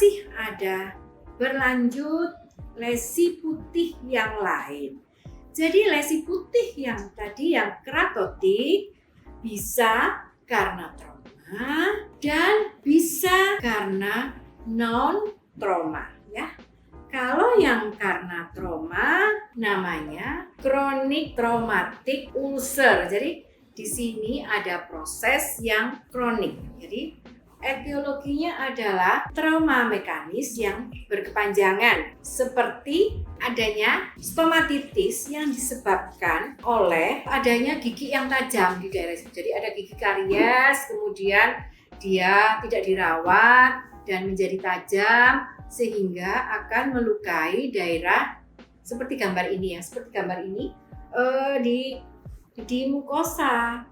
masih ada berlanjut lesi putih yang lain. Jadi lesi putih yang tadi yang keratotik bisa karena trauma dan bisa karena non trauma ya. Kalau yang karena trauma namanya chronic traumatic ulcer. Jadi di sini ada proses yang kronik. Jadi etiologinya adalah trauma mekanis yang berkepanjangan seperti adanya stomatitis yang disebabkan oleh adanya gigi yang tajam di daerah itu. Jadi ada gigi karies, kemudian dia tidak dirawat dan menjadi tajam sehingga akan melukai daerah seperti gambar ini ya. Seperti gambar ini di mukosa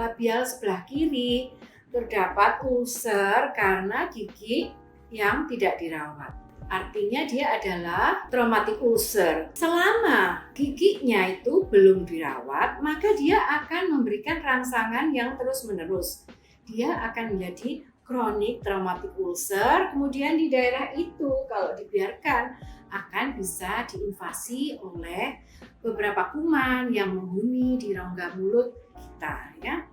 labial sebelah kiri terdapat ulcer karena gigi yang tidak dirawat. Artinya dia adalah traumatic ulcer. Selama giginya itu belum dirawat, maka dia akan memberikan rangsangan yang terus-menerus. Dia akan menjadi chronic traumatic ulcer. Kemudian di daerah itu kalau dibiarkan akan bisa diinvasi oleh beberapa kuman yang menghuni di rongga mulut kita ya.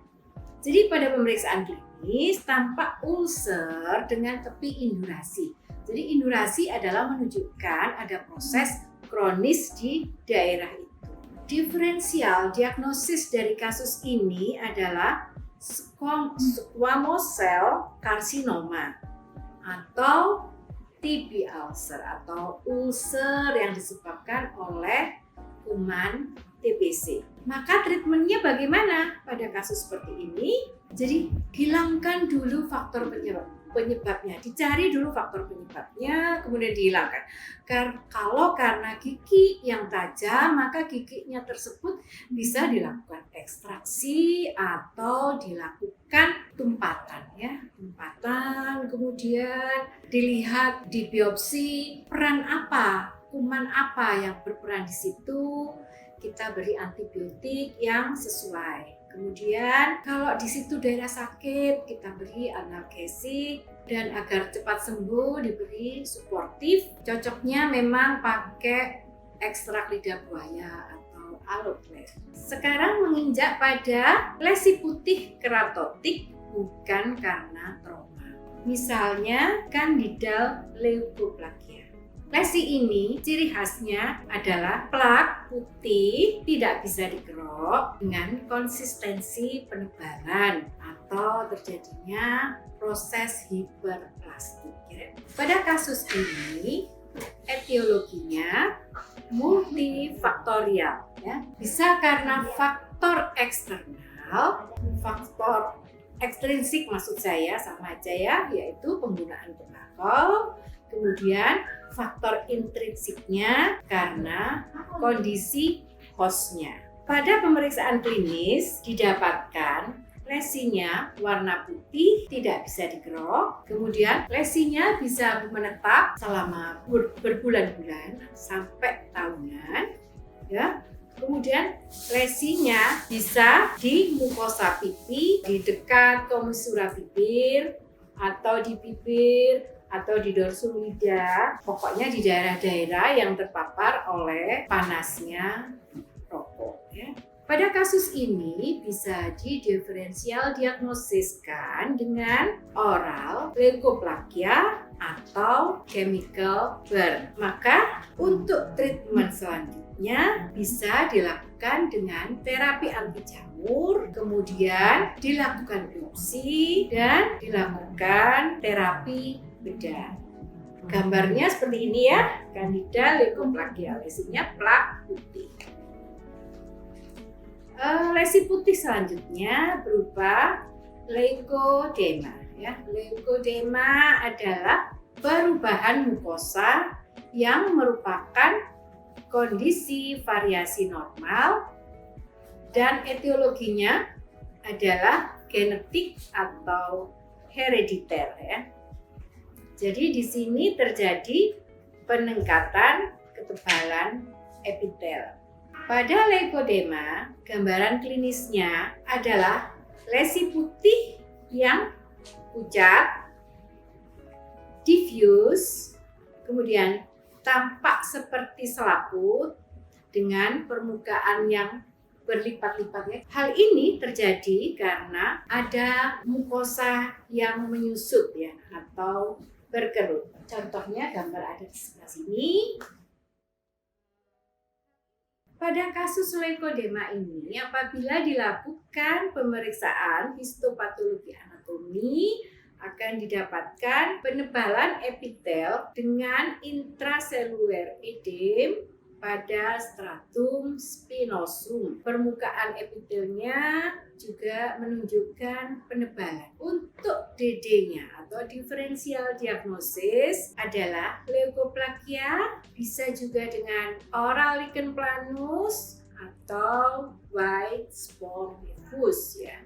Jadi pada pemeriksaan klinis tampak ulcer dengan tepi indurasi. Jadi indurasi adalah menunjukkan ada proses kronis di daerah itu. Diferensial diagnosis dari kasus ini adalah squamous cell carcinoma atau TB ulcer atau ulcer yang disebabkan oleh kuman TBC. Maka treatmentnya bagaimana pada kasus seperti ini? Jadi hilangkan dulu faktor penyebabnya, dicari dulu faktor penyebabnya, kemudian dihilangkan. Kalau karena gigi yang tajam, maka giginya tersebut bisa dilakukan ekstraksi atau dilakukan tumpatan ya, tumpatan. Kemudian dilihat di biopsi peran apa, kuman apa yang berperan di situ. Kita beri antibiotik yang sesuai. Kemudian kalau di situ daerah sakit kita beri analgesik dan agar cepat sembuh diberi suportif. Cocoknya memang pakai ekstrak lidah buaya atau aloclair. Sekarang menginjak pada lesi putih keratotik bukan karena trauma. Misalnya Candida leukoplakia. Lesi ini ciri khasnya adalah plak putih tidak bisa dikerok dengan konsistensi penebalan atau terjadinya proses hiperplastik. Pada kasus ini etiologinya multifaktorial ya. Bisa karena faktor eksternal, faktor ekstrinsik maksud saya sama aja ya, yaitu penggunaan tembakau. Kemudian faktor intrinsiknya karena kondisi hostnya. Pada pemeriksaan klinis didapatkan lesinya warna putih, tidak bisa dikerok. Kemudian lesinya bisa menetap selama berbulan-bulan sampai tahunan. Ya. Kemudian lesinya bisa di mukosa pipi, di dekat komisura bibir, atau di bibir, atau di dorsum lidah, pokoknya di daerah-daerah yang terpapar oleh panasnya rokok. Ya. Pada kasus ini bisa didiferensial diagnosiskan dengan oral leukoplakia atau chemical burn. Maka untuk treatment selanjutnya bisa dilakukan dengan terapi anti jamur, kemudian dilakukan biopsi dan dilakukan terapi bedah. Gambarnya seperti ini ya, Candida leukoplakia, lesinya plak putih. Lesi putih selanjutnya berupa leukodema. Ya, leukodema adalah perubahan mukosa yang merupakan kondisi variasi normal dan etiologinya adalah genetik atau herediter ya. Jadi di sini terjadi peningkatan ketebalan epitel. Pada leukodema, gambaran klinisnya adalah lesi putih yang pucat, diffuse diffuse, kemudian tampak seperti selaput dengan permukaan yang berlipat-lipat. Hal ini terjadi karena ada mukosa yang menyusut ya atau berkerut. Contohnya gambar ada di sebelah sini. Pada kasus leukodema ini, apabila dilakukan pemeriksaan histopatologi anatomi, akan didapatkan penebalan epitel dengan intraseluler edem pada stratum spinosum. Permukaan epitelnya juga menunjukkan penebalan. Untuk DD-nya atau diferensial diagnosis adalah leukoplakia, bisa juga dengan oral lichen planus atau white spot nevus ya.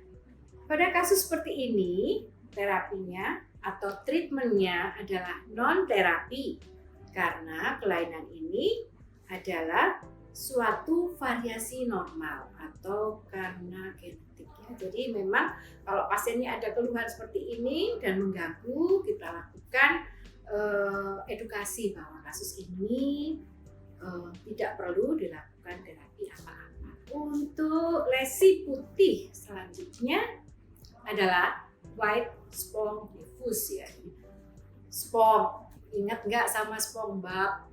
Pada kasus seperti ini, terapinya atau treatmentnya adalah non-terapi karena kelainan ini adalah suatu variasi normal atau karena genetik ya. Jadi memang kalau pasiennya ada keluhan seperti ini dan mengganggu, kita lakukan edukasi bahwa kasus ini tidak perlu dilakukan terapi apa-apa. Untuk lesi putih selanjutnya adalah white spot nevus ya. Spot, ingat nggak sama SpongeBob?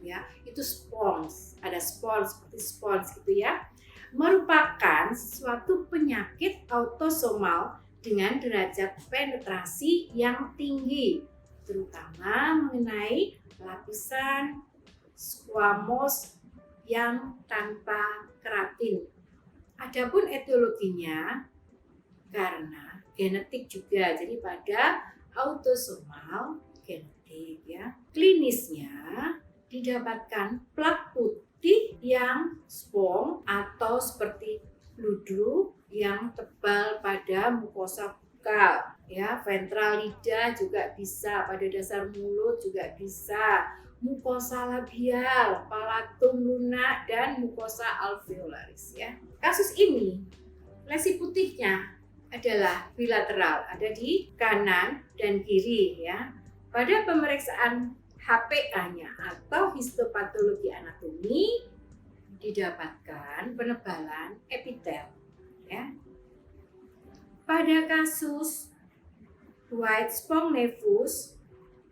Ya, itu spons, ada spons seperti spons gitu ya, merupakan suatu penyakit autosomal dengan derajat penetrasi yang tinggi, terutama mengenai lapisan squamous yang tanpa keratin. Adapun etiologinya karena genetik juga, jadi pada autosomal genetik ya. Klinisnya didapatkan plak putih yang spong atau seperti ludru yang tebal pada mukosa bukal ya, ventral lidah juga bisa, pada dasar mulut juga bisa, mukosa labial, palatum lunak dan mukosa alveolaris ya. Kasus ini lesi putihnya adalah bilateral, ada di kanan dan kiri ya. Pada pemeriksaan HPA-nya atau histopatologi anatomi didapatkan penebalan epitel ya. Pada kasus white spot nevus,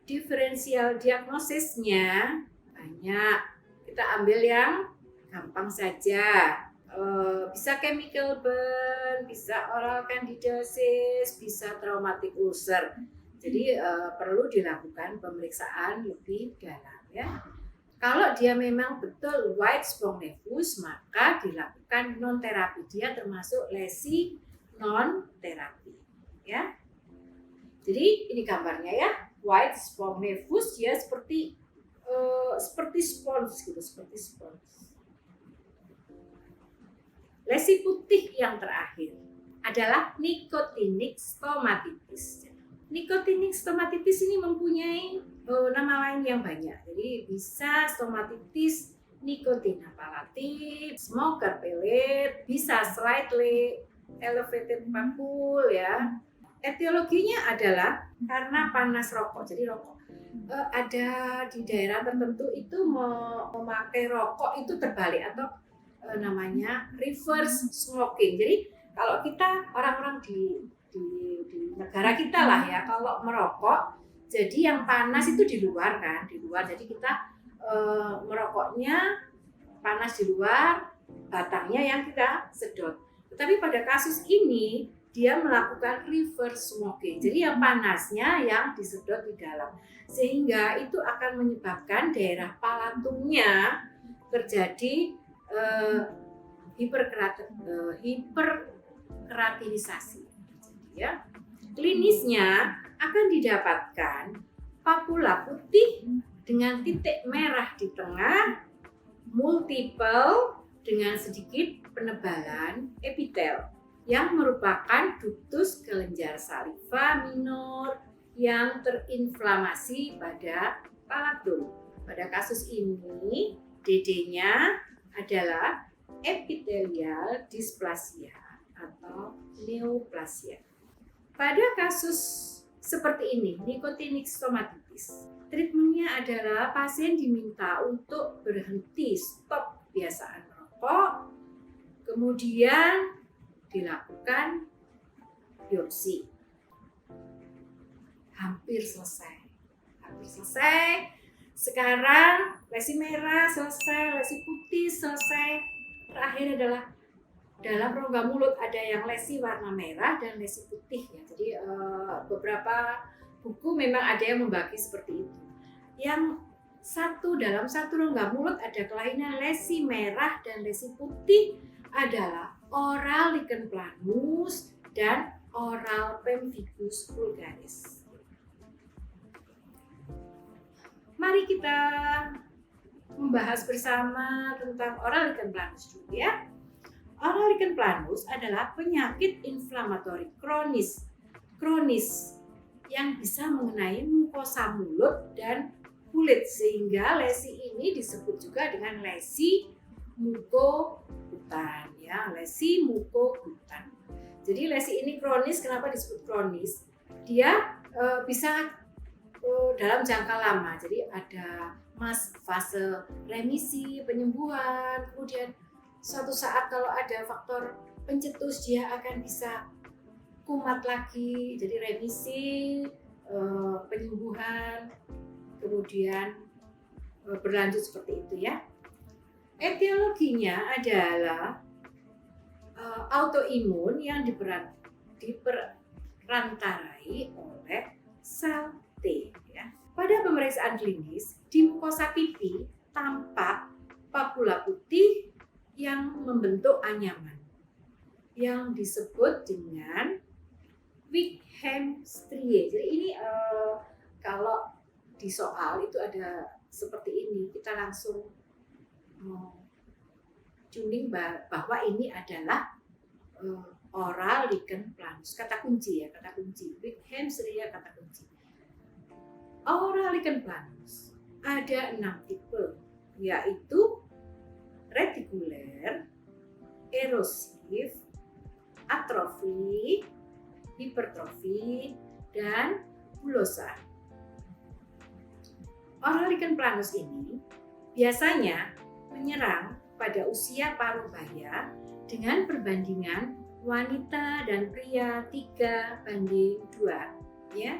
diferensial diagnosisnya banyak. Kita ambil yang gampang saja. Bisa chemical burn, bisa oral candidiasis, bisa traumatic ulcer. Jadi perlu dilakukan pemeriksaan lebih dalam ya. Kalau dia memang betul white spot nevus, maka dilakukan non terapi. Dia termasuk lesi non terapi ya. Jadi ini gambarnya ya, white spot nevus ya, seperti spons gitu, seperti spons. Lesi putih yang terakhir adalah nicotinic stomatitis. Nicotinic stomatitis ini mempunyai nama lain yang banyak. Jadi bisa stomatitis nikotina palatif, smoker pellet, bisa slightly elevated papule ya. Etiologinya adalah karena panas rokok. Jadi rokok ada di daerah tertentu itu memakai rokok itu terbalik atau namanya reverse smoking. Jadi kalau kita orang-orang di negara kita lah ya, kalau merokok jadi yang panas itu di luar kan, di luar. Jadi kita merokoknya panas di luar, batangnya yang kita sedot. Tetapi pada kasus ini dia melakukan reverse smoking. Jadi yang panasnya yang disedot di dalam. Sehingga itu akan menyebabkan daerah palatumnya terjadi hiperkeratinisasi ya. Klinisnya akan didapatkan papula putih dengan titik merah di tengah, multiple dengan sedikit penebalan epitel yang merupakan ductus kelenjar saliva minor yang terinflamasi pada palatum. Pada kasus ini DD-nya adalah epithelial dysplasia atau neoplasia. Pada kasus seperti ini, nicotinic stomatitis, adalah pasien diminta untuk berhenti, stop kebiasaan merokok, kemudian dilakukan biopsi. Hampir selesai. Sekarang lesi merah selesai, lesi putih selesai. Terakhir adalah dalam rongga mulut ada yang lesi warna merah dan lesi putih ya. Jadi beberapa buku memang ada yang membagi seperti itu. Yang dalam satu rongga mulut ada kelainan lesi merah dan lesi putih adalah oral lichen planus dan oral pemphigus vulgaris. Mari kita membahas bersama tentang oral lichen planus dulu ya. Oral lichen planus adalah penyakit inflamatori kronis yang bisa mengenai mukosa mulut dan kulit, sehingga lesi ini disebut juga dengan lesi mukokutan ya, lesi mukokutan. Jadi lesi ini kronis. Kenapa disebut kronis? Dia bisa dalam jangka lama. Jadi ada fase remisi, penyembuhan, kemudian suatu saat kalau ada faktor pencetus dia akan bisa kumat lagi, jadi remisi, penyembuhan, kemudian berlanjut seperti itu ya. Etiologinya adalah autoimun yang diperantarai oleh sel T ya. Pada pemeriksaan klinis di mukosa pipi tampak papula putih yang membentuk anyaman yang disebut dengan Wickham striae. Jadi ini kalau di soal itu ada seperti ini, kita langsung tuning bahwa ini adalah oral lichen planus. Kata kunci ya, kata kunci. Wickham striae kata kunci. Oral lichen planus ada 6 tipe, yaitu retikuler, erosif, atrofi, hipertrofi, dan bulosa. Oral lichen planus ini biasanya menyerang pada usia paruh baya dengan perbandingan wanita dan pria 3:2 ya.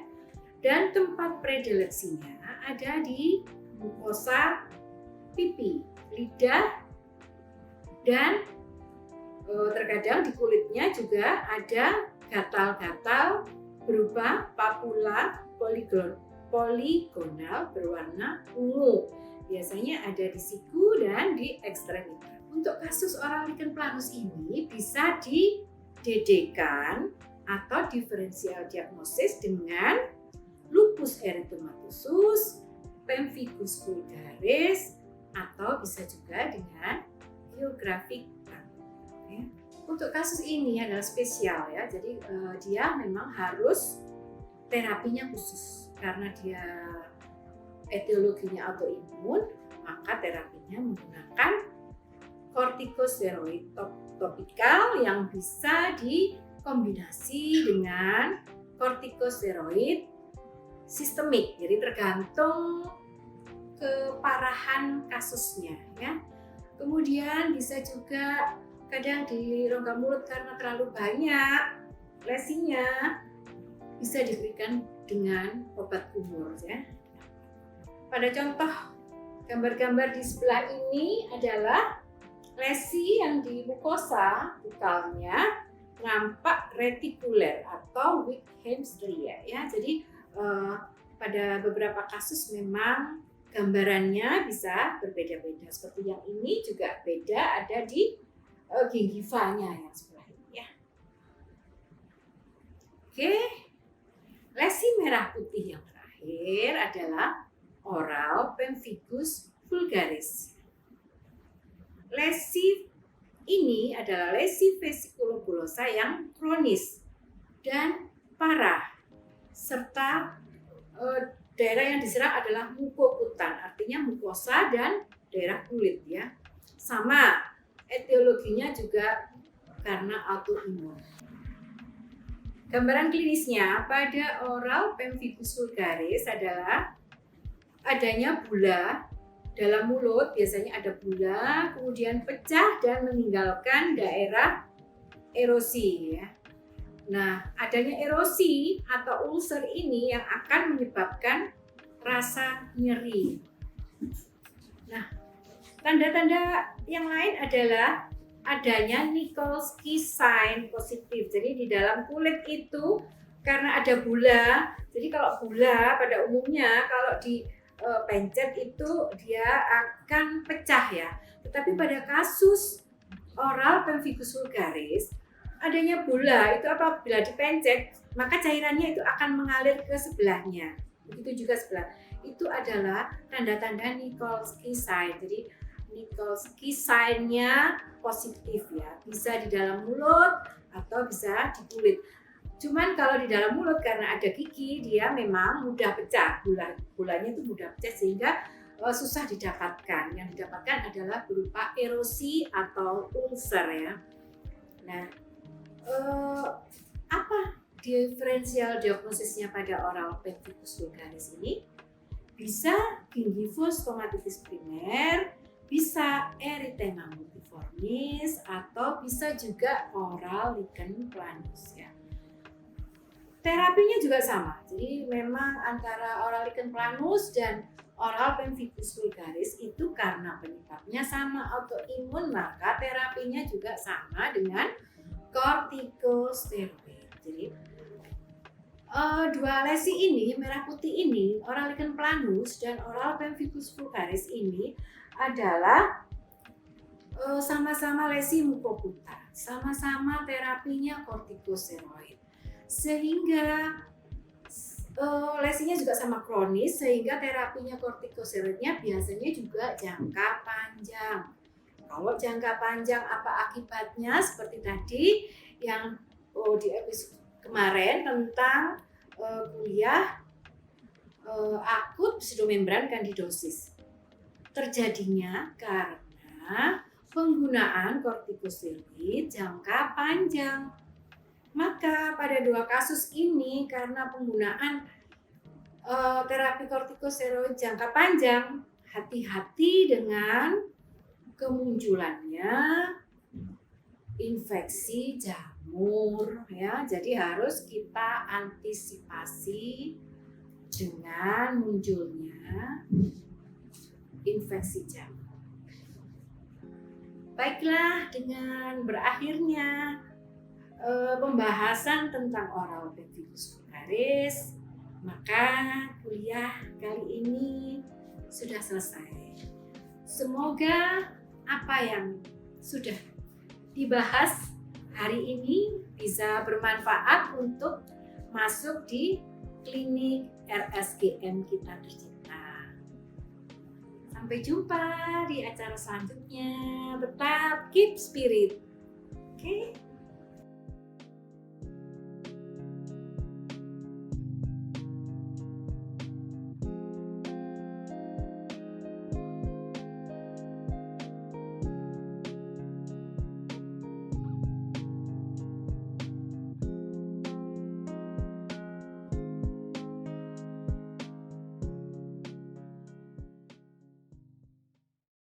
Dan tempat predileksinya ada di mukosa pipi, lidah, dan terkadang di kulitnya juga ada gatal-gatal berupa papula poligonal berwarna ungu. Biasanya ada di siku dan di ekstremitas. Untuk kasus oral lichen planus ini bisa didedekan atau diferensial diagnosis dengan lupus erythematosus, pemphigus vulgaris, atau bisa juga dengan geographic ya. Untuk kasus ini adalah spesial ya, jadi dia memang harus terapinya khusus karena dia etiologinya autoimun, maka terapinya menggunakan kortikosteroid topikal yang bisa dikombinasi dengan kortikosteroid sistemik, jadi tergantung keparahan kasusnya ya. Kemudian bisa juga kadang di rongga mulut karena terlalu banyak lesinya bisa diberikan dengan obat kumur ya. Pada contoh gambar-gambar di sebelah ini adalah lesi yang di mukosa bukalnya nampak retikuler atau Wickham striae ya. Jadi pada beberapa kasus memang gambarannya bisa berbeda-beda. Seperti yang ini juga beda, ada di gingivanya yang sebelah ini ya. Oke, lesi merah putih yang terakhir adalah oral pemphigus vulgaris. Lesi ini adalah lesi vesikulobulosa yang kronis dan parah, serta daerah yang diserang adalah mukokutan, artinya mukosa dan daerah kulit ya. Sama, etiologinya juga karena autoimun. Gambaran klinisnya pada oral pemphigus vulgaris adalah adanya bula dalam mulut, biasanya ada bula, kemudian pecah dan meninggalkan daerah erosi ya. Nah, adanya erosi atau ulcer ini yang akan menyebabkan rasa nyeri. Nah, tanda-tanda yang lain adalah adanya Nikolsky sign positif. Jadi di dalam kulit itu karena ada bula. Jadi kalau bula pada umumnya kalau di pencet itu dia akan pecah ya. Tetapi pada kasus oral pemphigus vulgaris adanya bula itu apabila dipencet maka cairannya itu akan mengalir ke sebelahnya. Begitu juga sebelah. Itu adalah tanda-tanda Nikolsky sign. Jadi Nikolsky sign-nya positif ya. Bisa di dalam mulut atau bisa di kulit. Cuman kalau di dalam mulut karena ada gigi dia memang mudah pecah, bulanya itu mudah pecah sehingga susah didapatkan. Yang didapatkan adalah berupa erosi atau ulcer ya. Nah, apa diferensial diagnosisnya pada oral pemphigus vulgaris ini? Bisa gingival stomatitis primer, bisa erythema multiformis, atau bisa juga oral lichen planus ya. Terapinya juga sama, jadi memang antara oral lichen planus dan oral pemphigus vulgaris itu karena penyebabnya sama autoimun, maka terapinya juga sama dengan kortikosteroid. Jadi dua lesi ini, merah putih ini, oral lichen planus dan oral pemphigus vulgaris ini adalah sama-sama lesi mukoputar, sama-sama terapinya kortikosteroid. Sehingga lesinya juga sama kronis, sehingga terapinya kortikosteroidnya biasanya juga jangka panjang. Kalau jangka panjang apa akibatnya? Seperti tadi yang di episode kemarin tentang kuliah akut pseudomembran kandidosis. Terjadinya karena penggunaan kortikosteroid jangka panjang. Maka pada dua kasus ini karena penggunaan terapi kortikosteroid jangka panjang, hati-hati dengan kemunculannya infeksi jamur ya. Jadi harus kita antisipasi dengan munculnya infeksi jamur. Baiklah, dengan berakhirnya pembahasan tentang oral pemphigus vulgaris, maka kuliah kali ini sudah selesai. Semoga apa yang sudah dibahas hari ini bisa bermanfaat untuk masuk di klinik RSGM kita tercinta. Sampai jumpa di acara selanjutnya. Tetap keep spirit. Oke?